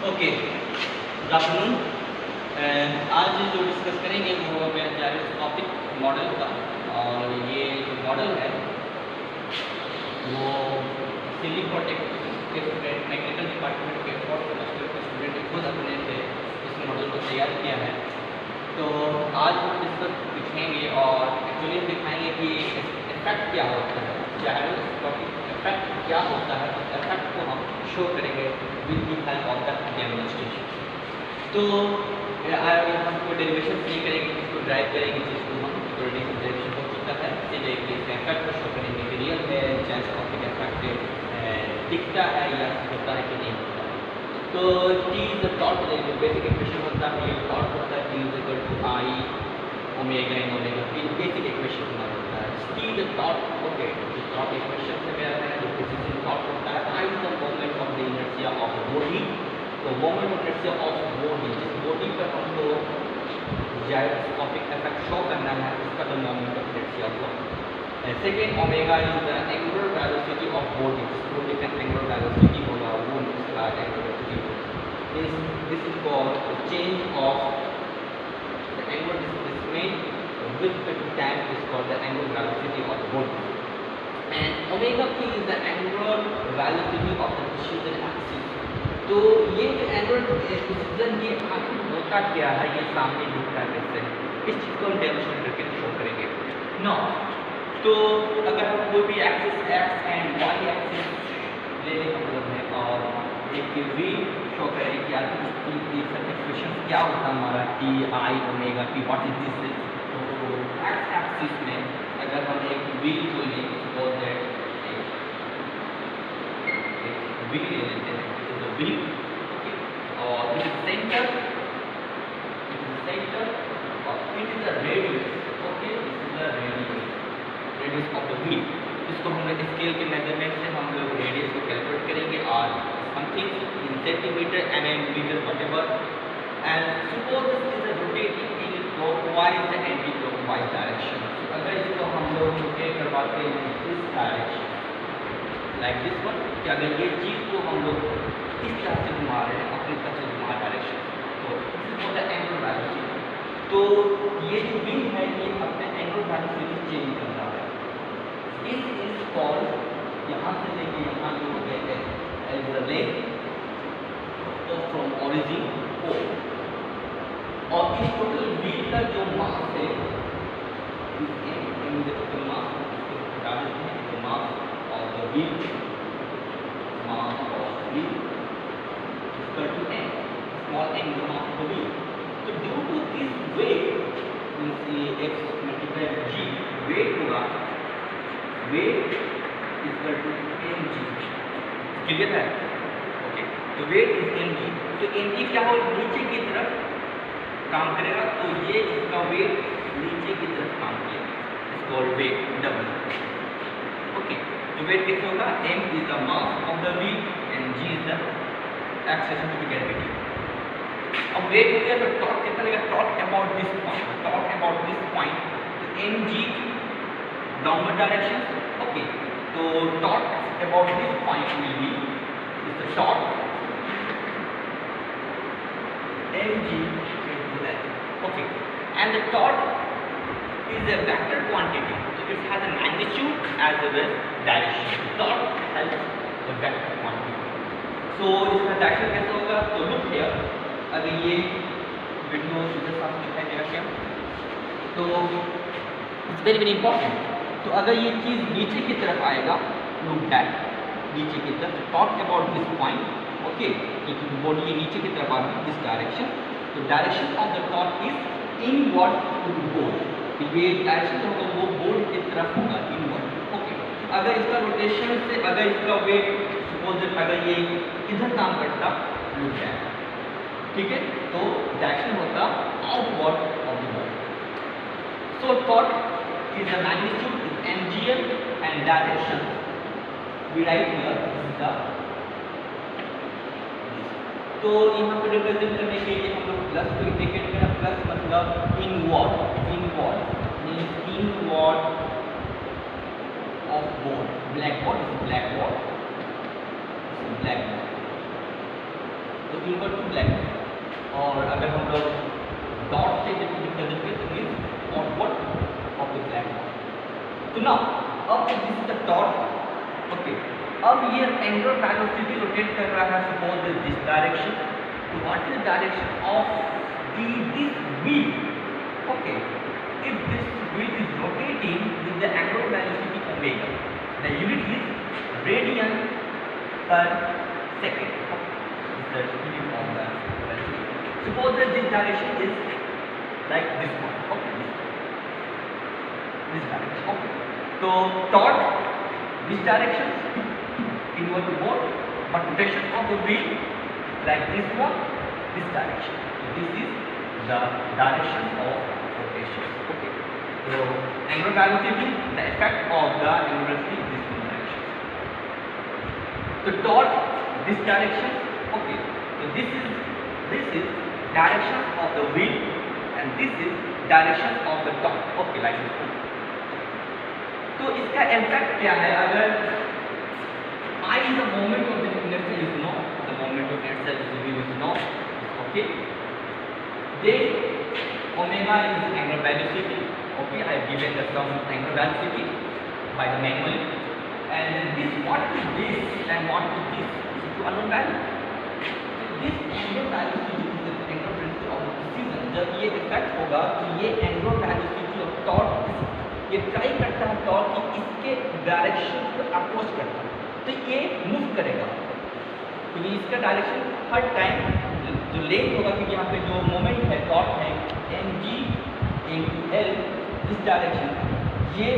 Okay, good afternoon. आज जो discuss करेंगे वो मैं जायरोस्कोपिक मॉडल का, और ये जो मॉडल है वो सिलिकॉटेक के स्टूडेंट, मैकेनिकल डिपार्टमेंट के फोर्थ सेमेस्टर के स्टूडेंट खुद अपने से इस मॉडल को तैयार किया है। तो आज हम डिस्कस दिखाएंगे और एक्चुअली हम दिखाएंगे कि इफेक्ट क्या होता है, जायरोस्कोपिक इफेक्ट क्या होता है। उस इफेक्ट को हम शो करेंगे with the help of the demonstration. तो हमको डेरिवेशन नहीं करेंगे, इसको ड्राइव करेंगे, जिसको हम कोऑर्डिनेशन डेरिवेशन हो चुका है, इसलिए इसके इफेक्ट को शो करेंगे कि रियल है जायरोस्कोपिक इफेक्ट दिखता है या होता है कि नहीं होता है। तो T is the dot, basic equation होता है, ये डॉट होता है, T is equal to I omega in omega P, basic equation हमारा होता है। T the dot, okay, dot equation से मेरा है जो प्रिसिजन डॉट होता है। I the moment of the inertia of body, तो moment of inertia of body, जिस बॉडी पर हमको जायरोस्कोपिक इफेक्ट शो करना है उसका द मोमेंट ऑफ इनर्शिया हुआ। Second omega is the angular velocity of body, जिस बॉडी का एंगुलर वेलोसिटी होगा वो इसका एंगुलर वेलोसिटी होगा। This is called the change of the angular displacement with the time is called the angular velocity of the body, and omega p is the angular velocity of the precision axis. तो ये जो angular precision ये आखिर होता क्या है, ये सामने दिखता है वैसे इस चीज़ को हम डेमोन्स्ट्रेट करके शो करेंगे। नो, तो अगर हम कोई भी axis x and y axis लेने का मतलब है और एक v शो करें कि यार इसकी इक्वेशन क्या होता है हमारा T I omega P, what is this. तो एक्स एक्सिस में अगर हम एक v को लें, सपोज दैट एक v ले लेते हैं, it is a v, okay, और इट इज सेंटर, और it is a radius, okay, this is the radius of the v। इसको हम लोग स्केल के मेजरमेंट से हम लोग रेडियस को कैलकुलेट करेंगे और something in centimetre, mm, metre, whatever. And suppose this is rotating in clockwise and anti clockwise direction. अगर इसको हम लोग रोटेट करवाते हैं इस डायरेक्शन लाइक दिस वन, कि अगर ये चीज़ को हम लोग इस तरह से घुमा रहे हैं, अपनी तरफ से घुमा डायरेक्शन, तो this is the angular velocity. तो ये जो v है ये अपने एंगुलर वेलोसिटी चेंज कर रहा है। दिस इज कॉल्ड, यहाँ से लेके यहाँ जो कहते हैं as the length from origin O, और इस टोटल व्हील का जो मास है टोटल मास बता देते हैं, तो mass of the wheel, mass of wheel equal to m, small m the mass of the wheel. तो due to this weight means ये x मल्टीप्लाई g वेट होगा, weight equal to mg, clear है? Okay, तो weight is mg। तो mg क्या हो, नीचे की तरफ काम करेगा, तो ये इसका वेट नीचे की तरफ काम किया, इसको वेट डबल। ओके, तो वेट कितना होगा, m is the mass of the wheel and g is the acceleration to be calculated. अब वेट हो गया तो टॉर्क कितना लगेगा, torque about this point, torque about this point, तो mg डाउनवर्ड डायरेक्शन, ओके, तो torque about this point will be is the torque mg into that, okay, and the torque is a vector quantity, so it has a magnitude as well as direction. Torque has a vector quantity, so इसका direction कैसे होगा, तो look here, अगर ये window सीधे साफ दिखाई देगा क्या, तो इट्स वेरी वेरी इंपॉर्टेंट। तो अगर ये चीज़ नीचे की तरफ आएगा, look back, नीचे की तरफ, torque about this point, okay, क्योंकि बॉडी ये नीचे की तरफ आ रही है, दिस डायरेक्शन, तो direction of the torque is inward to board, तो ये डायरेक्शन जो होगा वो बोर्ड की तरफ होगा, इनवर्ड, ओके। अगर इसका रोटेशन से, अगर इसका वेट सपोज अगर ये इधर काम करता, लुक बैक, ठीक है, तो डायरेक्शन होता outward of the board. So torque is the magnitude is mgm and direction we write here is the, तो यहाँ पर रिप्रेजेंट करने के लिए हम लोग प्लस को इंडिकेट करें, प्लस मतलब inward, means inward of board, black board, black board, black board, तो इक्वल टू ब्लैक, और अगर हम लोग डॉट से रिप्रेजेंट करते हैं आउटपुट ऑफ द ब्लैक। तो ना अब this is the dot, okay. अब ये एंगुलर वेलोसिटी रोटेट कर रहा है सपोज दिस डायरेक्शन, तो what is the direction of this wheel, okay. If this wheel is rotating with the angular velocity omega, the unit is radian per second. This is the unit of the velocity. Suppose that this direction is like this one, okay, this direction, okay. So torque, this direction inward to both, but rotation of the wheel like this one, this direction. So this is the direction of rotation. Okay. So angular velocity, the effect of the angular velocity in this direction. So torque, this direction. Okay. So this is direction of the wheel, and this is direction of the torque. Okay, like this. तो इसका effect क्या है? अगर I is the moment of the inertia is known, the moment of inertia is the wheel is known. Okay. Then omega is angular velocity. Okay, I have given the some angular velocity by the manual, and this what is this and what is this is to unknown value. This angular velocity is the angular velocity of the precision. जब ये effect होगा तो ये angular velocity of torque, ये try करता है torque कि इसके डायरेक्शन को अप्रोच करता है, तो ये मूव करेगा क्योंकि इसका डायरेक्शन हर टाइम जो लेंथ होगा, क्योंकि यहाँ पे जो मोमेंट है टॉर्क है mg into l, इस डायरेक्शन ये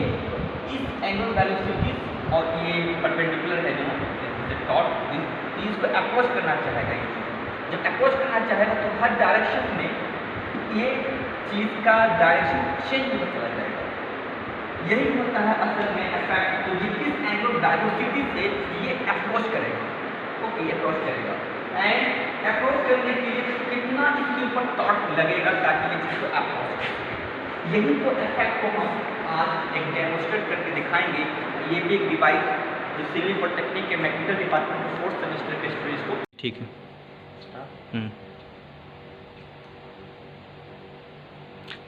इस एंगुलर वेलोसिटी और ये परपेंडिकुलर है जो टॉर्क इसको अप्रोच करना चाहेगा। जब अप्रोच करना चाहेगा तो हर डायरेक्शन में ये चीज़ का डायरेक्शन चेंज होता चला जाएगा। यही होता है असल में इफेक्ट। तो जिस एंगुलर वेलोसिटी से ये अप्रोच करेगा, ओके, ये अप्रोच करेगा, एंड अप्रोच करने के लिए कितना इसके ऊपर टॉर्क लगेगा ताकि ये चीज़ को अप्रोच करे। यही तो इफेक्ट को हम आज एक डेमोस्ट्रेट करके दिखाएंगे। ये भी एक डिवाइस जो सिविल पॉलिटेक्निक के मैकेनिकल डिपार्टमेंट के 4th सेमेस्टर के स्टूडेंट्स को, ठीक है।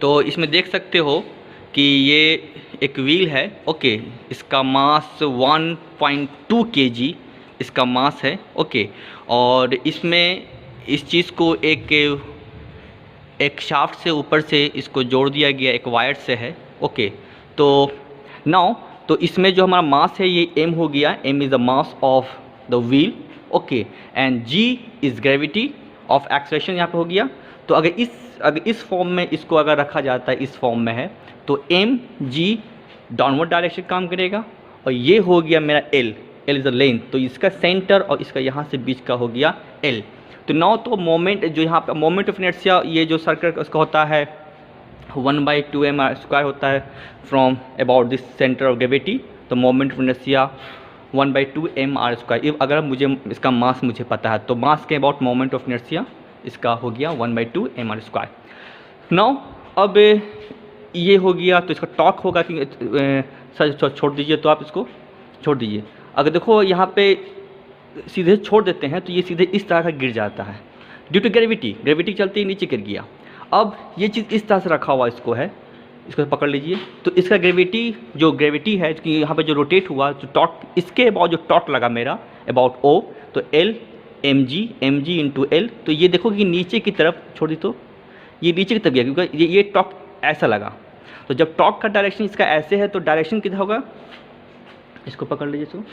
तो इसमें देख सकते हो कि ये एक व्हील है, ओके। इसका मास 1.2 kg इसका मास है, ओके। और इसमें इस चीज़ को एक शाफ्ट से ऊपर से इसको जोड़ दिया गया, एक वायर से है, ओके। तो नाउ तो इसमें जो हमारा मास है ये m हो गया, m is the mass of the wheel, okay, and g is gravity of acceleration यहाँ पे हो गया। तो अगर इस फॉर्म में इसको अगर रखा जाता है, इस फॉर्म में है, तो m g डाउनवर्ड डायरेक्शन काम करेगा, और ये हो गया मेरा l इज़ द लेंथ, तो इसका सेंटर और इसका यहाँ से बीच का हो गया l। तो नाउ तो मोमेंट जो यहाँ पे मोमेंट ऑफ इनर्शिया, ये जो सर्कल उसका होता है 1/2 m² होता है from about this centre of gravity. तो मोमेंट ऑफ इनर्शिया 1/2 m² अगर मुझे इसका मास मुझे पता है, तो मास के अबाउट मोमेंट ऑफ इनर्शिया इसका हो गया 1/2 m²। नाउ अब ये हो गया, तो इसका टॉर्क होगा कि सर छोड़ दीजिए, तो आप इसको छोड़ दीजिए। अगर देखो यहाँ पे सीधे छोड़ देते हैं तो ये सीधे इस तरह का गिर जाता है ड्यू टू ग्रेविटी चलती नीचे गिर गया। अब ये चीज़ इस तरह से रखा हुआ इसको है, इसको पकड़ लीजिए, तो इसका ग्रेविटी है कि यहाँ पे जो रोटेट हुआ, जो टॉर्क इसके अबाउट जो टॉर्क लगा मेरा अबाउट O, तो L mg इंटू L। तो ये देखो कि नीचे की तरफ छोड़ दी तो ये नीचे की तरफ गया, क्योंकि ये टॉर्क ऐसा लगा। तो जब टॉर्क का डायरेक्शन इसका ऐसे है तो डायरेक्शन कितना होगा, इसको पकड़ लीजिए तो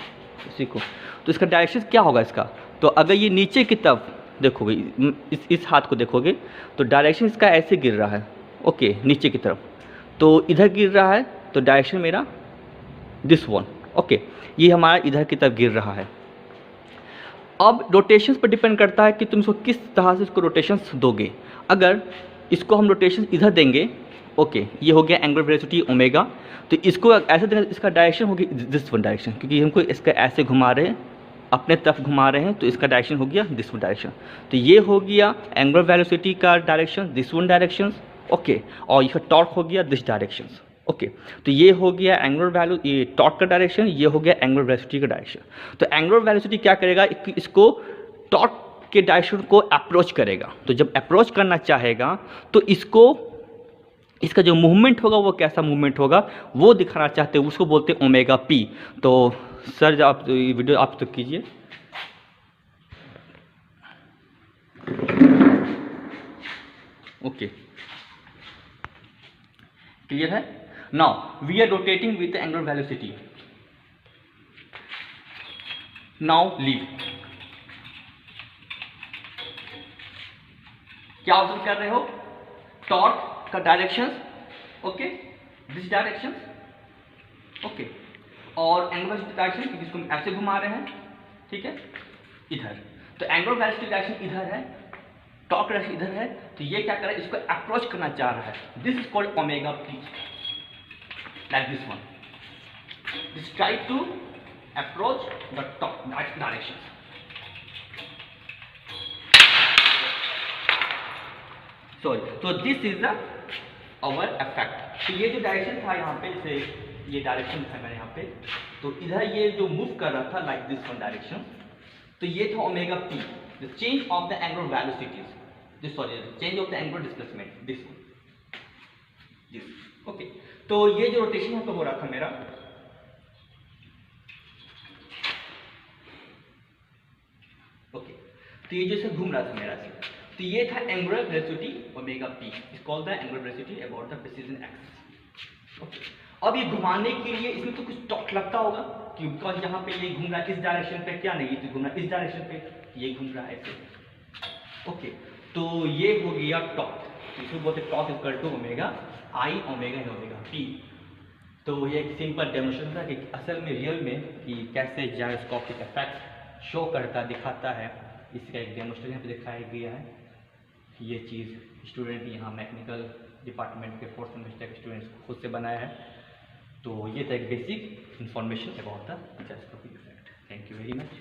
इसी को, तो इसका डायरेक्शन क्या होगा इसका। तो अगर ये नीचे की तरफ देखोगे, इस हाथ को देखोगे, तो डायरेक्शन इसका ऐसे गिर रहा है, ओके, नीचे की तरफ, तो इधर गिर रहा है, तो डायरेक्शन मेरा दिस वन, ओके, ये हमारा इधर की तरफ गिर रहा है। अब रोटेशंस पर डिपेंड करता है कि तुम इसको किस तरह से इसको रोटेशंस दोगे। अगर इसको हम रोटेशन इधर देंगे, ओके, ये हो गया एंगुलर वेलोसिटी ओमेगा, तो इसको ऐसे देना, इसका डायरेक्शन होगी दिस वन डायरेक्शन, क्योंकि हमको इसका ऐसे घुमा रहे हैं, अपने तरफ घुमा रहे हैं, तो इसका डायरेक्शन हो गया दिस वन डायरेक्शन। तो ये हो गया एंगुलर वेलोसिटी का direction, this one direction, okay, और ये टॉर्क हो गया दिस डायरेक्शन, ओके। तो ये हो गया ये टॉर्क का डायरेक्शन, ये हो गया एंगुलर वेलोसिटी का डायरेक्शन। तो एंगुलर वेलोसिटी क्या करेगा, इसको टॉर्क के डायरेक्शन को अप्रोच करेगा। तो जब अप्रोच करना चाहेगा तो इसका जो मूवमेंट होगा वो कैसा मूवमेंट होगा वो दिखाना चाहते हैं, उसको बोलते हैं ओमेगा पी। तो सर आप वीडियो आप तो कीजिए। ओके, क्लियर है? Now we are rotating with the angular velocity. Now leave. क्या ऑब्जर्व कर रहे हो? टॉर्क का direction, okay, this direction, okay, और एंगुलर डायरेक्शन जिसको हम ऐसे घुमा रहे हैं, ठीक है, इधर। तो एंगुलर वेलोसिटी डायरेक्शन इधर है, टॉर्क डायरेक्शन इधर है, तो ये क्या कर रहा है, इसको अप्रोच करना चाह रहा है। This is called omega P, like this one. This try to approach the top direction. Sorry, तो this is the our effect. तो ये जो डायरेक्शन था यहाँ पे, जैसे ये डायरेक्शन था मेरे यहाँ पे, तो इधर ये जो मूव कर रहा था लाइक दिस वन डायरेक्शन, तो ये था omega P, the change of the angular velocities, this sorry change of the angular displacement, this okay. तो ये जो रोटेशन यहाँ पे हो रहा था मेरा, ओके, तो ये जैसे घूम रहा था मेरा से, तो ये था angular velocity omega P, is called the angular velocity about the precision axis, okay. अब ये घुमाने के लिए इसमें तो कुछ टॉर्क लगता होगा, क्योंकि यहाँ पे ये घूम रहा है इस डायरेक्शन पे, क्या नहीं, ये घूम रहा है इस डायरेक्शन पे, ये घूम रहा है ऐसे, ओके। तो ये हो गया टॉर्क, इसको बोलते हैं torque equal to omega I omega in omega P. तो ये एक सिंपल डेमोन्स्ट्रेशन था कि असल में रियल में कि कैसे जायरोस्कोपिक इफेक्ट शो करता दिखाता है, इसका एक डेमोन्स्ट्रेशन पे दिखाया गया है। ये चीज़ स्टूडेंट यहाँ मैकेनिकल डिपार्टमेंट के 4th सेमेस्टर के स्टूडेंट्स खुद से बनाया है। तो ये था एक basic information about the gyroscopic effect. Thank you very much.